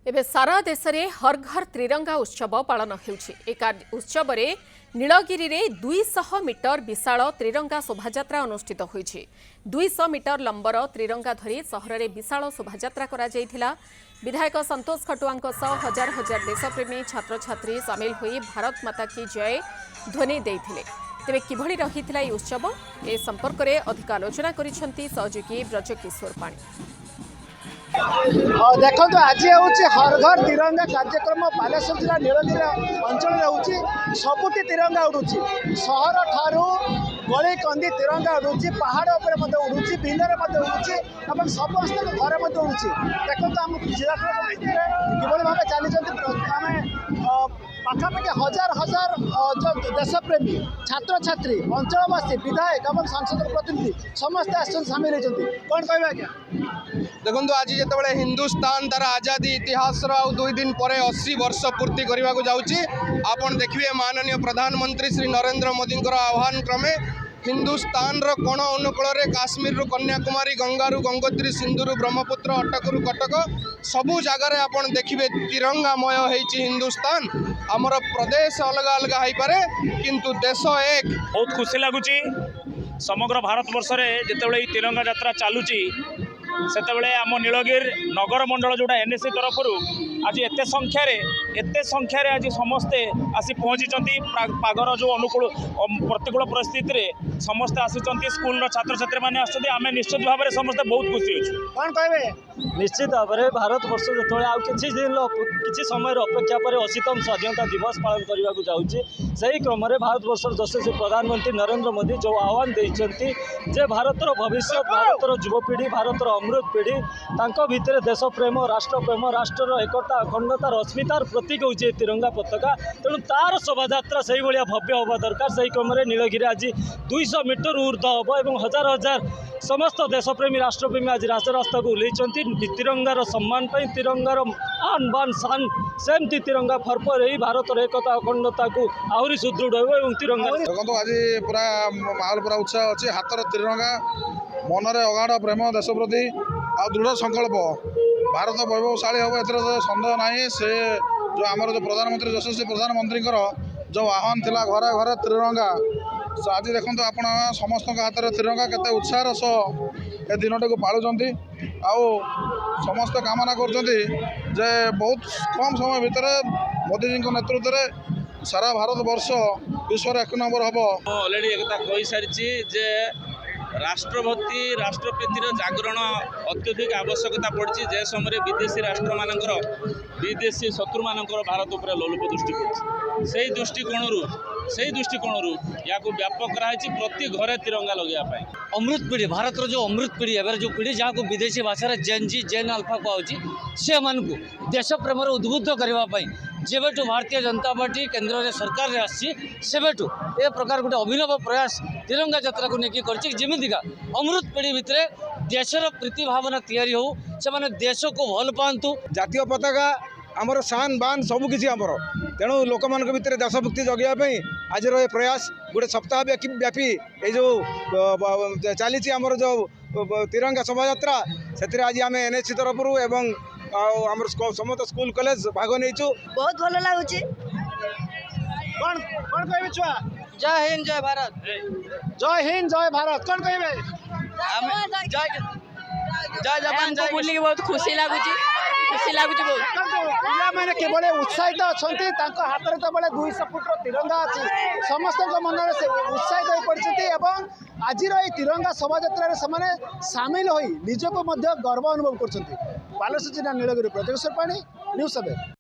एबे सारा देश में हर घर त्रिरंगा उत्सव पालन होत्सव में नीलगिरी में 200 मीटर विशाल त्रिरंगा शोभायात्रा अनुष्ठित होईछि। 200 मीटर लंबर त्रिरंगा धरी सहर में विशाल शोभायात्रा करा जायथिला। विधायक संतोष खटुआंक सह हजार हजार देशप्रेमी छात्र छात्री सामिल होई भारत माता की जय ध्वनि देइथिले। तेबे किभଳି रहिथिला ई उत्सव ए संपर्क में अधिक आलोचना करिसेंती सहयोगी ब्रजकिशोर पाणी। देखो आज हूँ हर घर तिरंगा कार्यक्रम बालेश्वर जिला नीलगिरी अंचल होची सबुठी तिरंगा उड़ूची सहर ठारू गली कंदी तिरंगा उड़ूची पहाड़ उपर उड़ूची बिलरे उड़ूची और समस्त घर उड़ूची। देखो आम जिला किभली भाव चली पाखापाखि हजार हजार जो देशप्रेमी छात्र छात्री अंचलवासी विधायक और सांसद प्रतिनिधि समस्ते आसन सामिल होती कौन कह आज्ञा देखो आज जिते हिंदुस्तान तार आजादी इतिहास 2 दिन पर 80 वर्ष पूर्ति करने को जाऊँगी। आपन देखिए माननीय प्रधानमंत्री श्री नरेंद्र मोदी आह्वान क्रमे हिंदुस्तान कोण अनुकूल काश्मीर कन्याकुमारी गंगारू गंगोत्री सिंधुरू ब्रह्मपुत्र अटकरू कटक सबू जगार आपन देखिए तिरंगामय होइछि हिंदुस्तान। आमर प्रदेश अलग अलग हो पारे किंतु देश एक। बहुत खुशी लगुच समग्र भारत वर्ष में जिते तिरंगा यात्रा चलुची सेतबेले आम नीलगिरी नगर मंडल जोड़ा एनएससी तरफ आज एत संख्यार आज समस्ते आसी पहुँची पागर जो अनुकूल प्रतिकूल परिस्थिति रे समस्ते आसी स्कूल छात्र छात्री मैंने आम निश्चित भाव में समस्ते बहुत खुशी अच्छे। कौन कहे निश्चित भाव में भारत वर्ष जो किसी समय अपेक्षा पर 80तम स्वाधीनता दिवस पालन करने को जाऊँगी से क्रम में भारत वर्ष यशस्वी प्रधानमंत्री नरेंद्र मोदी जो आह्वान देते जे भारतर भविष्य भारतर युवपीढ़ी भारतर अमृत पीढ़ी भितर देश प्रेम राष्ट्र एकता अखंडतार अस्मितार प्रतीक हूँ तिरंगा पताका तेणु तार शोभायात्रा से भव्य हवा दरकार। से क्रम में नीलगिरी आज 200 मीटर ऊर्ध हम और हजार हजार समस्त देशप्रेमी राष्ट्रप्रेमी आज राजरास्ता को ओह्लैंती तिरंगार सम्मान पर तिरंगार आन बान शान सेमती तिरंगा फर्प रही भारत एकता अखंडता को आहरी सुदृढ़ हो तिरंगा देखो आज पूरा माहौल पूरा उत्साह अच्छे हाथ तिरंगा मनरे अगाढ़ प्रेम देश प्रति आ दृढ़ संकल्प भारत वैभवशाली हम एथर सन्देह ना से जो आमर जो प्रधानमंत्री यशस्वी प्रधानमंत्री जो आह्वान थिला घरे घरे तिरंगा आज देखो आप समस्त हाथ में तिरंगा केते उत्साह सह ए दिन को पालुंट आउ समस्त कामना कर बहुत कम समय भितर मोदी जी नेतृत्व में सारा भारत वर्ष विश्व 1 नंबर हम अलरेडी एक कही सारी जे राष्ट्रभक्ति राष्ट्रप्रीतिर जागरण अत्यधिक आवश्यकता पड़ी जे समय विदेशी राष्ट्र मानकर विदेशी शत्रु मानकर भारत उपर लोलुप दृष्टि पड़ी से दृष्टिकोण या व्यापक कराई प्रति घरे तिरंगा लगे अमृत पीढ़ी भारत जो अमृत पीढ़ी एवं जो पीढ़ी जहाँ को विदेशी भाषा जेन अल्फा कहुच्छी से देश प्रेम उद्बुद्ध करने जेबेठू भारतीय जनता पार्टी केंद्र में सरकार में आसेबेठू ए प्रकार गोटे अभिनव प्रयास तिरंगा यात्रा को लेकिन जमीका अमृत पीढ़ी भितर देशर प्रीति भावना तैयारी हो से देश को भल पातु जातीय पताका आमर शान बान सबकि आमर तेणु लोक मान भर देशभक्ति जगैयापी आज ये प्रयास गोटे सप्ताह व्यापी ये जो चली आमर जो तिरंगा शोभायात्रा से आज आम एनएससी तरफ एवं आमर समस्त स्कूल कॉलेज भाग नहीं बहुत भल लगुच। कौन कौन कहे छुआ जय हिंद जय भारत जय हिंद जय भारत कौन कहे जय जापान जय बुली बहुत खुशी लगुच मैंने केवल उत्साहित अच्छा हाथ में तो 200 फुट तिरंगा अच्छी समस्त मन से उत्साहित हो पड़ती आज तिरंगा शोभायात्रा सामिल हो निजक गर्व अनुभव कर। बालेश्वर जिला नीलगिरी ब्रजकिशोर पाणी न्यूज़ 7।